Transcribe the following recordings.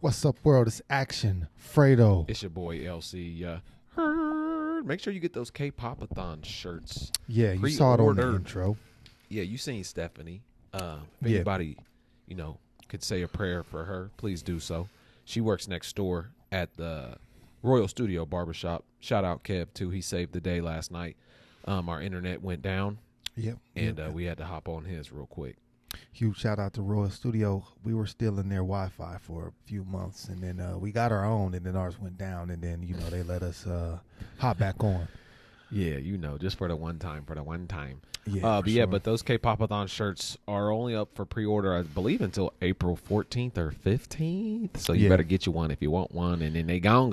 What's up, world? It's Action Fredo. It's your boy LC. Make sure you get those K-Pop-a-thon shirts. Yeah, you saw it on the intro. Yeah, you seen Stephanie. If anybody, could say a prayer for her, please do so. She works next door at the Royal Studio Barbershop. Shout out Kev, too. He saved the day last night. Our internet went down. Yep. And we had to hop on his real quick. Huge shout out to Royal Studio. We were still in their Wi-Fi for a few months, and then we got our own, and then ours went down, and then, they let us hop back on. Yeah, just for the one time. Yeah, but those K-Pop-a-thon shirts are only up for pre-order, I believe, until April 14th or 15th. So you better get you one if you want one, and then they gone.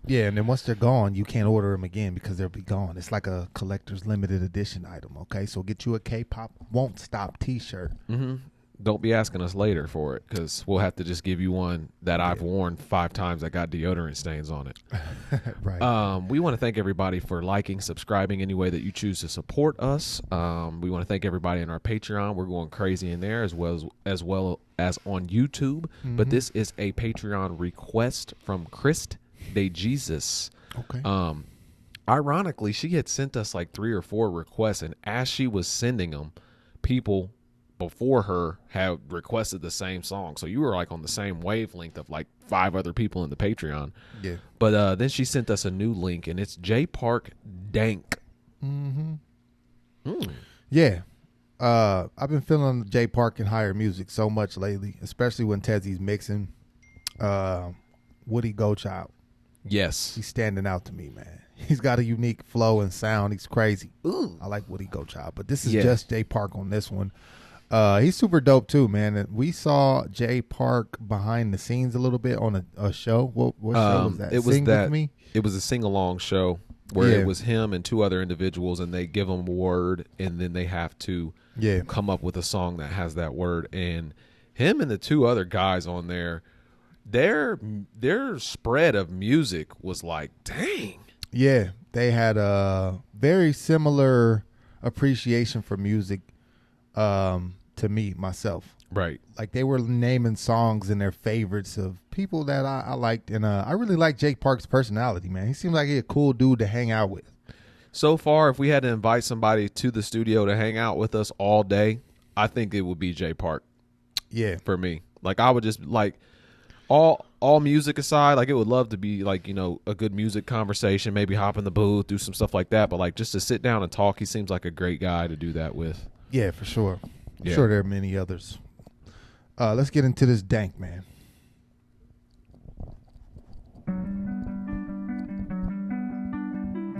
Yeah, and then once they're gone, you can't order them again because they'll be gone. It's like a collector's limited edition item, okay? So get you a K-Pop Won't Stop t-shirt. Mm-hmm. Don't be asking us later for it because we'll have to just give you one that I've worn 5 times that got deodorant stains on it. Right. We want to thank everybody for liking, subscribing any way that you choose to support us. We want to thank everybody in our Patreon. We're going crazy in there as well as on YouTube. Mm-hmm. But this is a Patreon request from Christ de Jesus. Okay. Ironically, she had sent us like 3 or 4 requests, and as she was sending them, people before her have requested the same song. So you were like on the same wavelength of like 5 other people in the Patreon. Yeah. But then she sent us a new link, and it's J Park Dank. Mm-hmm. Mm. Yeah. I've been feeling J Park and higher music so much lately, especially when Tezzy's mixing. Woody Gochild. Yes. He's standing out to me, man. He's got a unique flow and sound. He's crazy. Ooh. I like Woody Gochild, but this is just J Park on this one. He's super dope too, man. We saw J Park behind the scenes a little bit on a show. What show was that? It was Sing With Me? It was a sing-along show where it was him and 2 other individuals, and they give them a word, and then they have to come up with a song that has that word. And him and the 2 other guys on there, their spread of music was like, dang. Yeah, they had a very similar appreciation for music to me, myself. Right. Like they were naming songs and their favorites of people that I liked. And I really like Jake Park's personality, man. He seems like he's a cool dude to hang out with. So far, if we had to invite somebody to the studio to hang out with us all day, I think it would be J Park. Yeah. For me. Like I would just like all music aside, like it would love to be like, a good music conversation, maybe hop in the booth, do some stuff like that. But like just to sit down and talk, he seems like a great guy to do that with. Yeah, for sure. Yeah. Sure there are many others. Let's get into this Dank, man.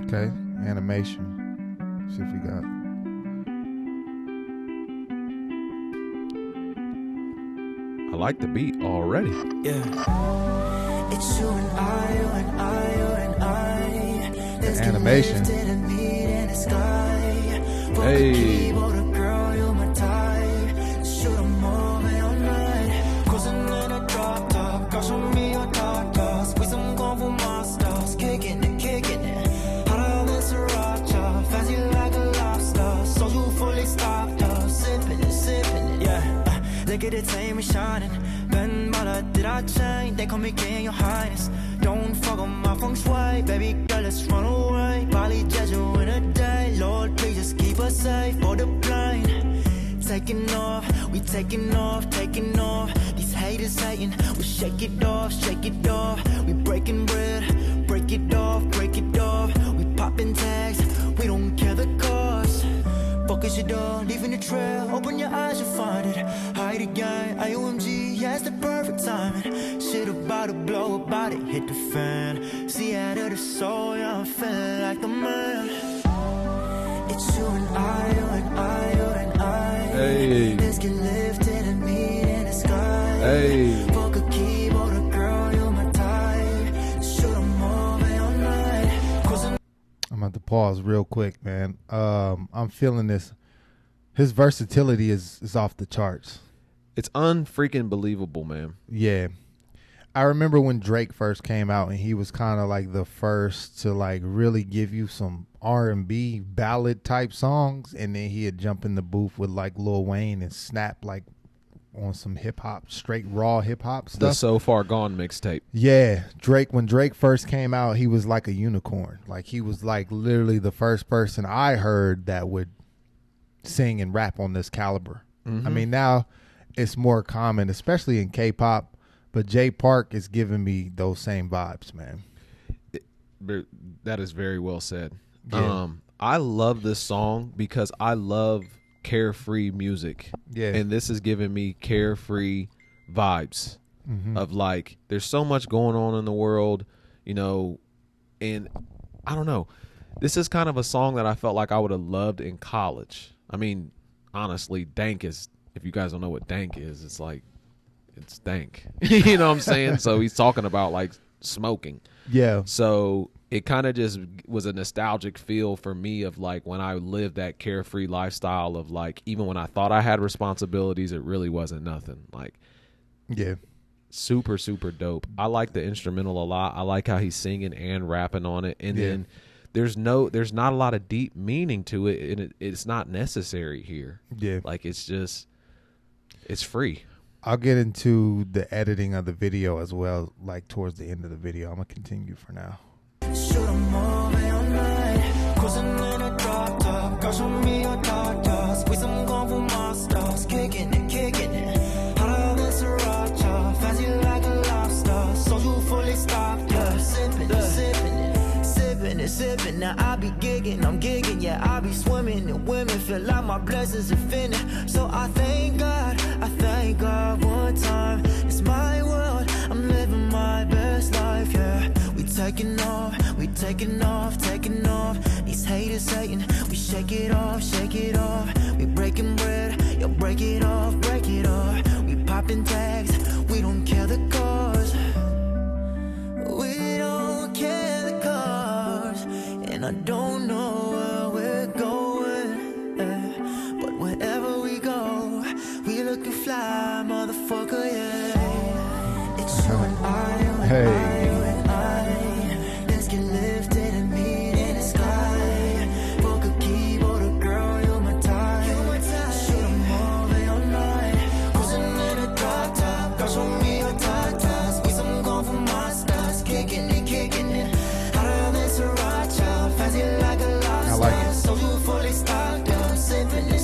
Okay, animation. See if we got. I like the beat already. Yeah. It's you and I, you and I, you and I. The animation. Hey. Look at the time we shining. Ben Bala did I change? They call me King, your highness. Don't fuck on my feng shui. Baby girl, let's run away. Bali Jeju in a day. Lord, please just keep us safe for the plane. Taking off, we taking off, taking off. These haters hating, we shake it off, shake it off. We breaking bread, break it off, break it off. We popping tags, we don't care the cost. Focus your door, leaving the trail. Open your eyes, you'll find it. Hide again, IOMG, yeah, it's the perfect timing. Shit about to blow, about to hit the fan. See out of the soul, yeah, I'm feeling like the man. It's you and I, you and I, you and I. Hey. Let's get lifted and meet in the sky. Hey. Fuck a keyboard, a girl, you're my type. Shoot 'em all day all night. I'm about to pause real quick, man. I'm feeling this. His versatility is off the charts. It's unfreaking believable, man. Yeah. I remember when Drake first came out and he was kind of like the first to like really give you some R&B ballad type songs, and then he'd jump in the booth with like Lil Wayne and snap like on some hip hop, straight raw hip hop stuff. The So Far Gone mixtape. Yeah, when Drake first came out, he was like a unicorn. Like he was like literally the first person I heard that would sing and rap on this caliber. Mm-hmm. I mean, now it's more common, especially in K-pop, but Jay Park is giving me those same vibes, man. That is very well said. Yeah. I love this song because I love carefree music. Yeah. And this is giving me carefree vibes of like, there's so much going on in the world, you know, and I don't know. This is kind of a song that I felt like I would have loved in college. I mean, honestly, Dank is, if you guys don't know what Dank is, it's like, it's Dank. You know what I'm saying? So he's talking about like smoking. Yeah. So it kind of just was a nostalgic feel for me of like when I lived that carefree lifestyle of like, even when I thought I had responsibilities, it really wasn't nothing. Like, yeah, super, super dope. I like the instrumental a lot. I like how he's singing and rapping on it. And then there's not a lot of deep meaning to it. And it's not necessary here. Yeah. Like it's free. I'll get into the editing of the video as well, like towards the end of the video. I'm going to continue for now. Sipping, now I be gigging, I'm gigging, yeah, I be swimming, and women feel like my blessings are finna. So I thank God one time. It's my world, I'm living my best life, yeah. We taking off. These haters hating, we shake it off. We breaking bread, yo, break it off. We popping tags, we don't care the cause. We don't care the cause. And I don't know where we're going, but wherever we go, we looking fly, motherfucker, yeah. It's you and I, let's get lifted and meet in the sky. Fuck a keyboard, a girl, you're my type. Shoot 'em all day all night. Cruising in a drop top, girl, show me your tatas. We some gone for my stars, kicking it. Out of this sriracha, fancy like a lobster. I like it. So you fully stocked up, sipping it.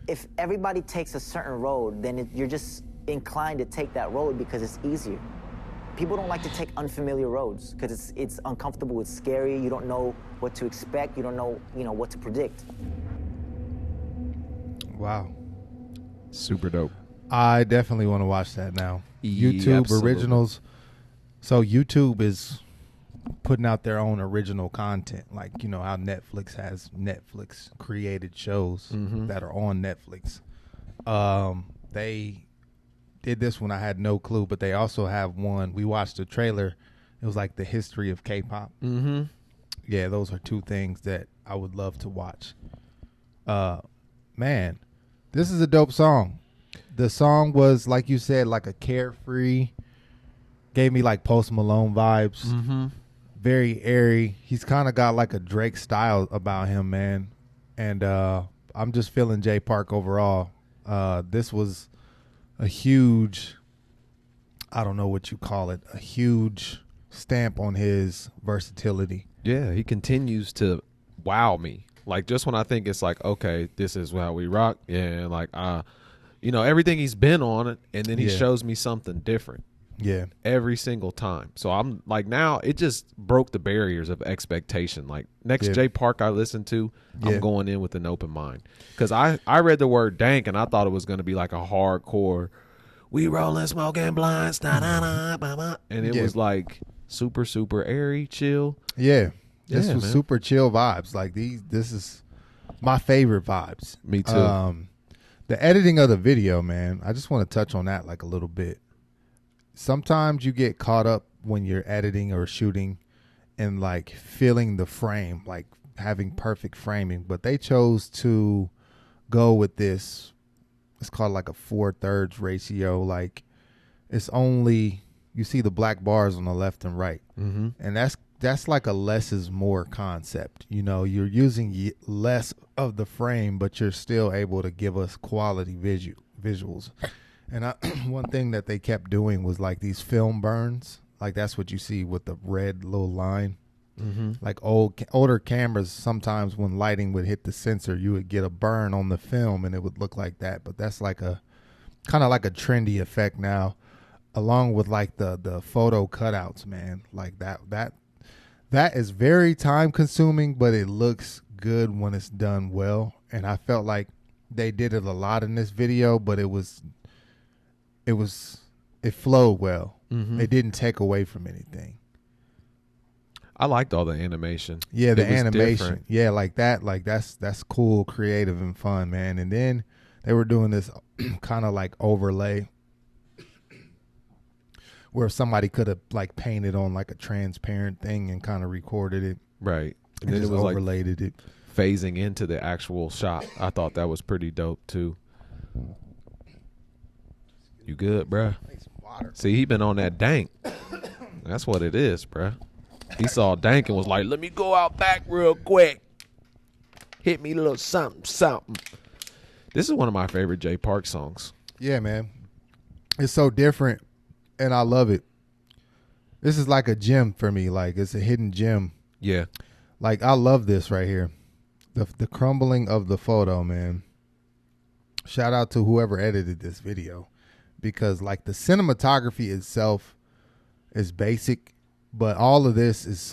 If everybody takes a certain road, then you're just inclined to take that road because it's easier. People don't like to take unfamiliar roads because it's uncomfortable, it's scary, you don't know what to expect, you don't know, what to predict. Wow. Super dope. I definitely want to watch that now. Yeah, YouTube absolutely. originals. So YouTube is putting out their own original content, like how Netflix has Netflix created shows that are on Netflix. They did this one, I had no clue, but they also have one. We watched the trailer. It was like the history of K-pop. Yeah, those are two things that I would love to watch. Man, this is a dope song. The song was, like you said, like a carefree, gave me like Post Malone vibes. Very airy. He's kind of got like a Drake style about him, man. And I'm just feeling Jay Park overall. This was a huge, I don't know what you call it, a huge stamp on his versatility. Yeah, he continues to wow me. Like, just when I think it's like, okay, this is how we rock. Yeah, like, everything he's been on, and then he shows me something different. Yeah. Every single time. So I'm like, now it just broke the barriers of expectation. Like, next Jay Park I listen to, I'm going in with an open mind. Because I read the word dank and I thought it was going to be like a hardcore, we rolling, smoking blinds, and it was like super, super airy, chill. Yeah. This was man. super chill vibes. Like this is my favorite vibes. Me too. The editing of the video, man, I just want to touch on that like a little bit. Sometimes you get caught up when you're editing or shooting and like feeling the frame, like having perfect framing, but they chose to go with this. It's called like a 4/3 ratio. Like it's only, you see the black bars on the left and right. Mm-hmm. And that's like a less is more concept. You know, you're using less of the frame, but you're still able to give us quality visuals. And one thing that they kept doing was like these film burns. Like that's what you see with the red little line. Mm-hmm. Like older cameras, sometimes when lighting would hit the sensor, you would get a burn on the film and it would look like that. But that's like a kind of like a trendy effect now, along with like the photo cutouts, man. Like that is very time consuming, but it looks good when it's done well. And I felt like they did it a lot in this video, but it flowed well. Mm-hmm. It didn't take away from anything. I liked all the animation. Yeah, the animation. Different. Yeah, like that. Like that's cool, creative, and fun, man. And then they were doing this kind of like overlay where somebody could have like painted on like a transparent thing and kind of recorded it. Right. And then it was overlaid like it. Phasing into the actual shot. I thought that was pretty dope too. You good, bruh? See, he been on that Dank. That's what it is, bruh. He saw Dank and was like, let me go out back real quick. Hit me a little something, something. This is one of my favorite Jay Park songs. Yeah, man. It's so different, and I love it. This is like a gem for me. Like, it's a hidden gem. Yeah. Like, I love this right here. The crumbling of the photo, man. Shout out to whoever edited this video. Because, like, the cinematography itself is basic, but all of this is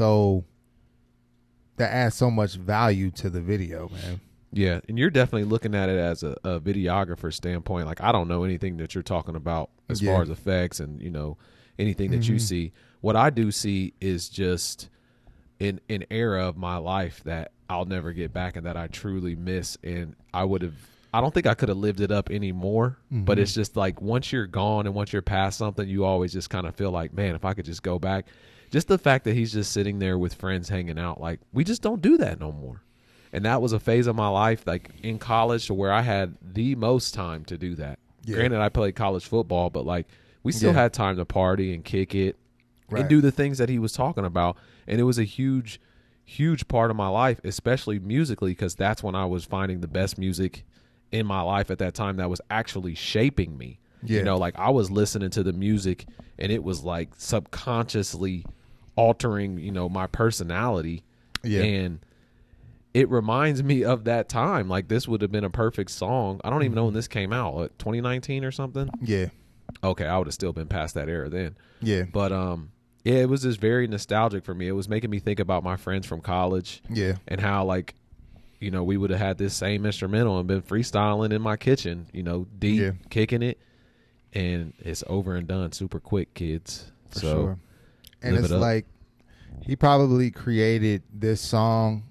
that adds so much value to the video, man. Yeah, and you're definitely looking at it as a videographer standpoint. Like, I don't know anything that you're talking about as far as effects and, you know, anything that you see. What I do see is just an era of my life that I'll never get back and that I truly miss. And I don't think I could have lived it up anymore, but it's just like once you're gone and once you're past something, you always just kind of feel like, man, if I could just go back. Just the fact that he's just sitting there with friends hanging out, like we just don't do that no more. And that was a phase of my life, like in college, where I had the most time to do that. Yeah. Granted, I played college football, but like we still had time to party and kick it and do the things that he was talking about. And it was a huge, huge part of my life, especially musically, because that's when I was finding the best music in my life at that time that was actually shaping me. Yeah. You know, like I was listening to the music and it was like subconsciously altering, you know, my personality. Yeah. And it reminds me of that time. Like this would have been a perfect song. I don't even know when this came out, like 2019 or something. Yeah. Okay, I would have still been past that era then. Yeah. But yeah, it was just very nostalgic for me. It was making me think about my friends from college. Yeah. And how like, you know, we would have had this same instrumental and been freestyling in my kitchen, you know, deep, kicking it. And it's over and done super quick, kids. For sure. And it's like he probably created this song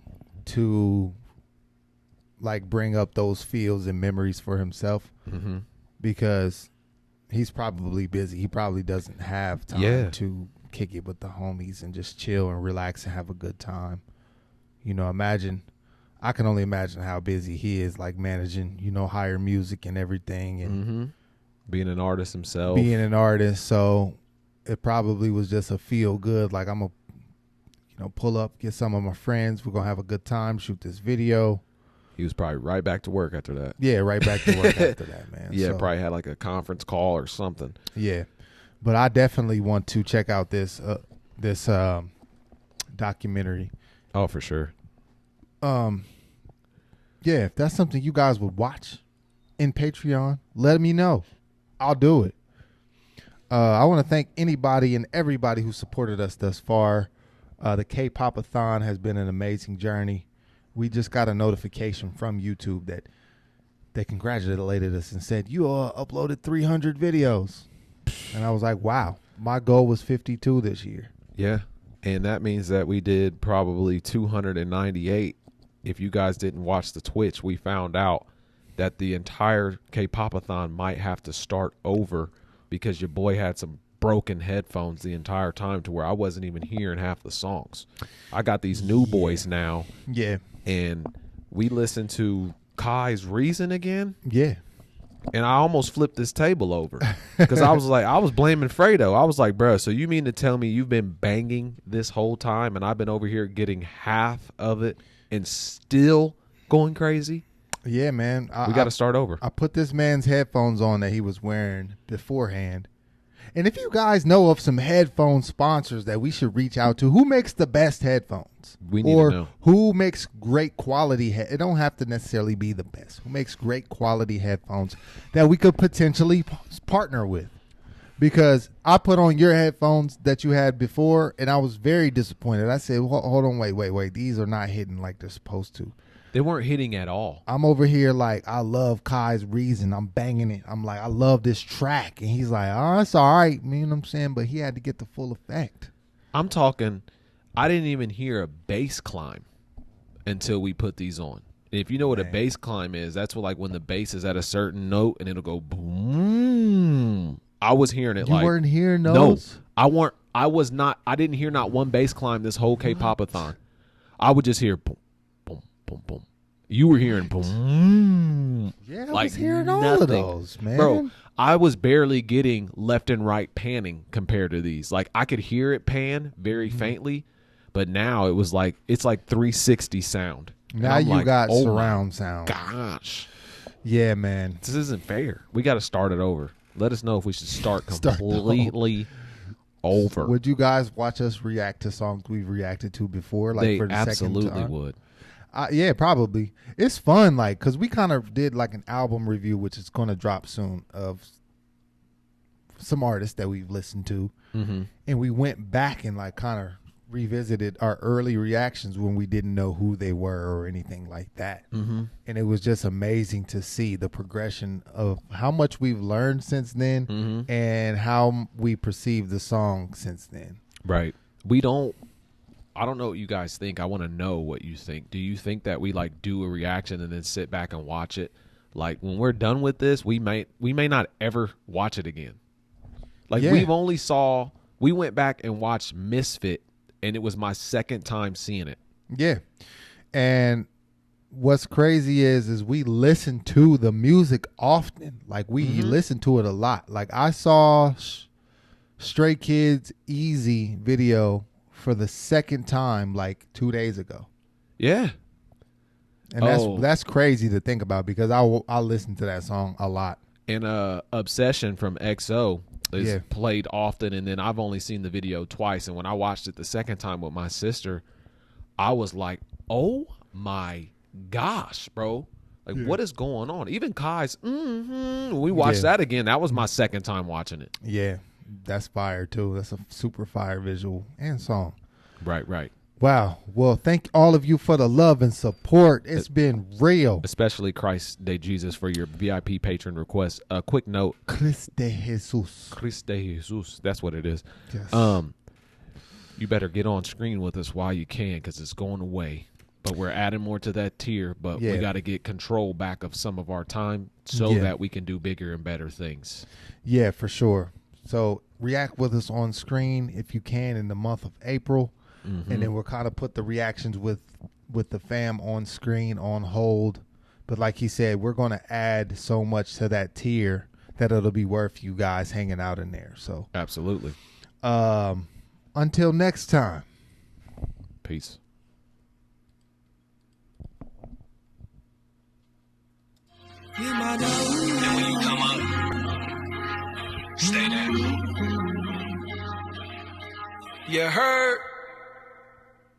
to like bring up those feels and memories for himself because he's probably busy. He probably doesn't have time to kick it with the homies and just chill and relax and have a good time. You know, I can only imagine how busy he is, like managing, you know, higher music and everything and being an artist himself. So it probably was just a feel good. Like I'm pull up, get some of my friends. We're going to have a good time, shoot this video. He was probably right back to work after that. Yeah, right back to work after that, man. Yeah, probably had like a conference call or something. Yeah. But I definitely want to check out this documentary. Oh, for sure. Yeah, if that's something you guys would watch in Patreon, let me know. I'll do it. I want to thank anybody and everybody who supported us thus far. The K-Pop-a-thon has been an amazing journey. We just got a notification from YouTube that they congratulated us and said, you uploaded 300 videos. And I was like, wow, my goal was 52 this year. Yeah, and that means that we did probably 298. If you guys didn't watch the Twitch, we found out that the entire K-Pop-a-thon might have to start over because your boy had some broken headphones the entire time to where I wasn't even hearing half the songs. I got these new boys now. Yeah. And we listened to Kai's Reason again. Yeah. And I almost flipped this table over because I was blaming Fredo. I was like, bro, so you mean to tell me you've been banging this whole time and I've been over here getting half of it and still going crazy? Yeah, man. We got to start over. I put this man's headphones on that he was wearing beforehand. And if you guys know of some headphone sponsors that we should reach out to, who makes the best headphones? We need to know. Who makes great quality it don't have to necessarily be the best. Who makes great quality headphones that we could potentially partner with? Because I put on your headphones that you had before, and I was very disappointed. I said, hold on, wait. These are not hitting like they're supposed to. They weren't hitting at all. I'm over here like, I love Kai's Reason. I'm banging it. I'm like, I love this track. And he's like, oh, it's all right. You know what I'm saying? But he had to get the full effect. I'm talking, I didn't even hear a bass climb until we put these on. And if you know what a bass climb is, that's what, like when the bass is at a certain note and it'll go boom. I was hearing it. You weren't hearing those? No, I didn't hear not one bass climb this whole K-Pop-a-thon. I would just hear boom. Boom, boom. You were hearing boom. Yeah, I was hearing all of those, man. Bro, I was barely getting left and right panning compared to these. Like, I could hear it pan very faintly, but now it's like 360 sound. Now you got surround sound. Gosh. Yeah, man. This isn't fair. We got to start it over. Let us know if we should start completely over. Would you guys watch us react to songs we've reacted to before? Like, they for the absolutely second time? would. Yeah, probably. It's fun, like, because we kind of did like an album review, which is going to drop soon, of some artists that we've listened to. Mm-hmm. And we went back and like kind of revisited our early reactions when we didn't know who they were or anything like that. Mm-hmm. And it was just amazing to see the progression of how much we've learned since then and how we perceive the song since then. Right. I don't know what you guys think. I want to know what you think. Do you think that we like do a reaction and then sit back and watch it? Like when we're done with this, we may not ever watch it again. Like we went back and watched Misfit, and it was my second time seeing it. Yeah. And what's crazy is we listen to the music often. Like we listen to it a lot. Like I saw Stray Kids Easy video for the second time like 2 days ago. Yeah. And that's crazy to think about because I listen to that song a lot. And Obsession from XO is played often, and then I've only seen the video twice, and when I watched it the second time with my sister, I was like, oh my gosh, bro. Like, what is going on? Even Kai's, we watched that again. That was my second time watching it. Yeah. That's fire too. That's a super fire visual and song. Right. Wow. Well, thank all of you for the love and support. It's been real. Especially Christ Day Jesus for your VIP patron request. A quick note. Christ de Jesus. Christ de Jesus. That's what it is. Yes. You better get on screen with us while you can because it's going away. But we're adding more to that tier. But we got to get control back of some of our time so that we can do bigger and better things. Yeah, for sure. So react with us on screen if you can in the month of April. And then we'll kind of put the reactions with the fam on screen on hold. But like he said, we're going to add so much to that tier that it'll be worth you guys hanging out in there. So absolutely. Until next time. Peace. And when you come up, stay there. You heard?